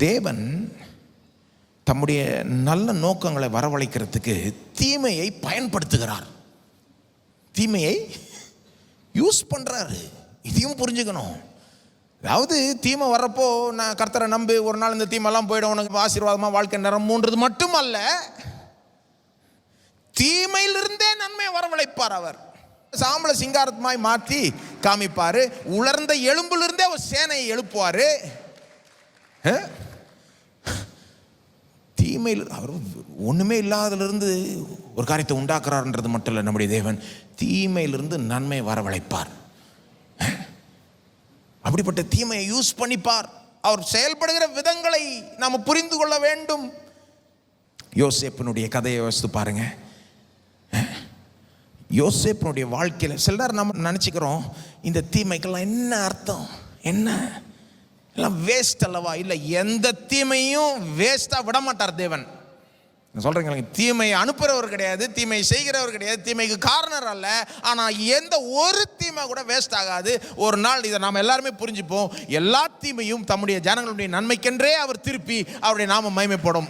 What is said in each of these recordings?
தேவன் தம்முடைய நல்ல நோக்கங்களை வரவழைக்கிறதுக்கு தீமையை பயன்படுத்துகிறார், தீமையை யூஸ் பண்ணுறாரு. இதையும் புரிஞ்சுக்கணும். அதாவது தீமை வர்றப்போ நான் கர்த்தரை நம்பி ஒரு நாள் இந்த தீமெல்லாம் போயிடும், உனக்கு ஆசீர்வாதமாக வாழ்க்கை நிரம்புன்றது மட்டுமல்ல, தீமையிலிருந்தே நன்மை வரவழைப்பார். அவர் சாம்பலை சிங்காரமாய் மாற்றி காமிப்பார். உலர்ந்த எலும்பிலிருந்தே ஒரு சேனையை எழுப்புவார். தீமையில் அவர் ஒன்றுமே இல்லாதலிருந்து ஒரு காரியத்தை உண்டாக்குறாருன்றது மட்டும் இல்லை, நம்முடைய தேவன் தீமையிலிருந்து நன்மை வரவழைப்பார். அப்படிப்பட்ட தீமையை யூஸ் பண்ணிப்பார். அவர் செயல்படுகிற விதங்களை நாம் புரிந்து கொள்ள வேண்டும். யோசேப்பினுடைய கதையை யோசித்து பாருங்க. யோசேப்பினுடைய வாழ்க்கையில் சில நேரம் நம்ம நினச்சிக்கிறோம், இந்த தீமைக்கெல்லாம் என்ன அர்த்தம், என்ன எல்லாம் வேஸ்ட் அல்லவா? இல்லை, எந்த தீமையும் வேஸ்ட்டாக விட மாட்டார் தேவன். சொல்கிறீங்க, தீமையை அனுப்புகிறவர் கிடையாது, தீமையை செய்கிறவர் கிடையாது, தீமைக்கு காரணர் அல்ல. ஆனால் எந்த ஒரு தீமை கூட வேஸ்ட் ஆகாது. ஒரு நாள் இதை நாம் எல்லாருமே புரிஞ்சுப்போம். எல்லா தீமையும் தம்முடைய ஜனங்களுடைய நன்மைக்கென்றே அவர் திருப்பி அவருடைய நாம மகிமைப்படும்.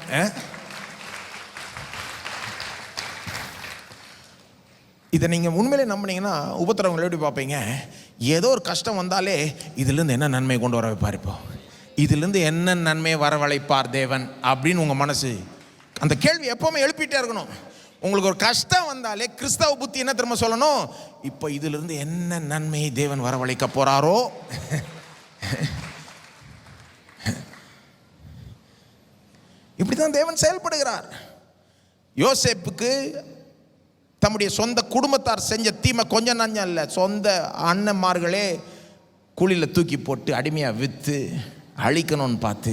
இதை நீங்கள் உண்மையிலே நம்பினீங்கன்னா உபத்திரவங்களை எப்படி பார்ப்பீங்க? ஏதோ ஒரு கஷ்டம் வந்தாலே இதிலேருந்து என்ன நன்மை கொண்டு வர வைப்பார், இப்போ இதிலேருந்து என்ன நன்மையை வரவழைப்பார் தேவன் அப்படின்னு உங்கள் மனசு அந்த கேள்வி எப்போவுமே எழுப்பிட்டே இருக்கணும். உங்களுக்கு ஒரு கஷ்டம் வந்தாலே கிறிஸ்தவ புத்தி என்ன திரும்ப சொல்லணும்? இப்போ இதிலிருந்து என்ன நன்மையை தேவன் வரவழைக்க போறாரோ. இப்படிதான் தேவன் செயல்படுகிறார். யோசேப்புக்கு தம்முடைய சொந்த குடும்பத்தார் செஞ்ச தீமை கொஞ்சம் நஞ்சம் இல்லை. சொந்த அண்ணன்மார்களே கூலியில் தூக்கி போட்டு அடிமையாக விற்று அழிக்கணும்னு பார்த்து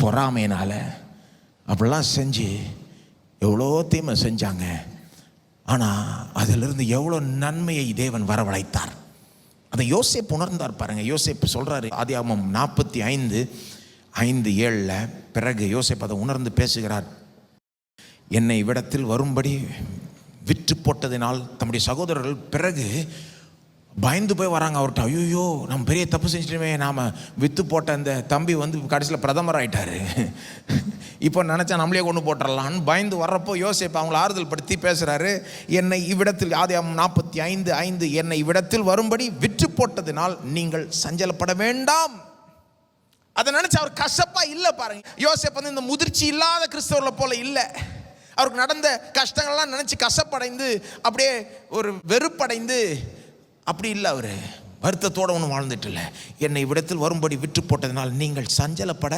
பொறாமையினால் அப்படிலாம் செஞ்சு எவ்வளோ தீமை செஞ்சாங்க. ஆனால் அதிலிருந்து எவ்வளோ நன்மையை தேவன் வரவழைத்தார். அதை யோசேப்பு உணர்ந்தார் பாருங்க. யோசேப்பு சொல்கிறாரு, ஆதியாகமம் 45:5-7 பிறகு யோசேப்பு அதை உணர்ந்து பேசுகிறார். என்னை இவ்விடத்தில் வரும்படி விற்று போட்டதினால் தம்முடைய சகோதரர்கள் பிறகு பயந்து போய் வராங்க அவர்கிட்ட. ஐயோ, நம்ம பெரிய தப்பு செஞ்சிட்டோமே, நாம் விற்று போட்ட அந்த தம்பி கடைசியில் பிரதமர் ஆகிட்டாரு, இப்போ நினச்சா நம்மளே கொண்டு போட்டுடலான்னு பயந்து வர்றப்போ யோசேப்பு அவங்களை ஆறுதல் படுத்தி பேசுகிறாரு. என்னை இவ்விடத்தில், ஆதியாகமம் 45:5, என்னை இவ்விடத்தில் வரும்படி விற்று போட்டதினால் நீங்கள் சஞ்சலப்பட வேண்டாம். அதை நினச்சி அவர் கஷ்டப்பா இல்லை பாருங்க. யோசேப்பு இந்த முதிர்ச்சி இல்லாத கிறிஸ்தவர்களை போல இல்லை. அவருக்கு நடந்த கஷ்டங்கள்லாம் நினச்சி கஷ்டப்படைந்து அப்படியே ஒரு வெறுப்படைந்து அப்படி இல்லை. அவர் வருத்தத்தோடு ஒன்றும் வாழ்ந்துட்டு இல்லை. என்னை இவ்விடத்தில் வரும்படி விற்று போட்டதினால் நீங்கள் சஞ்சலப்பட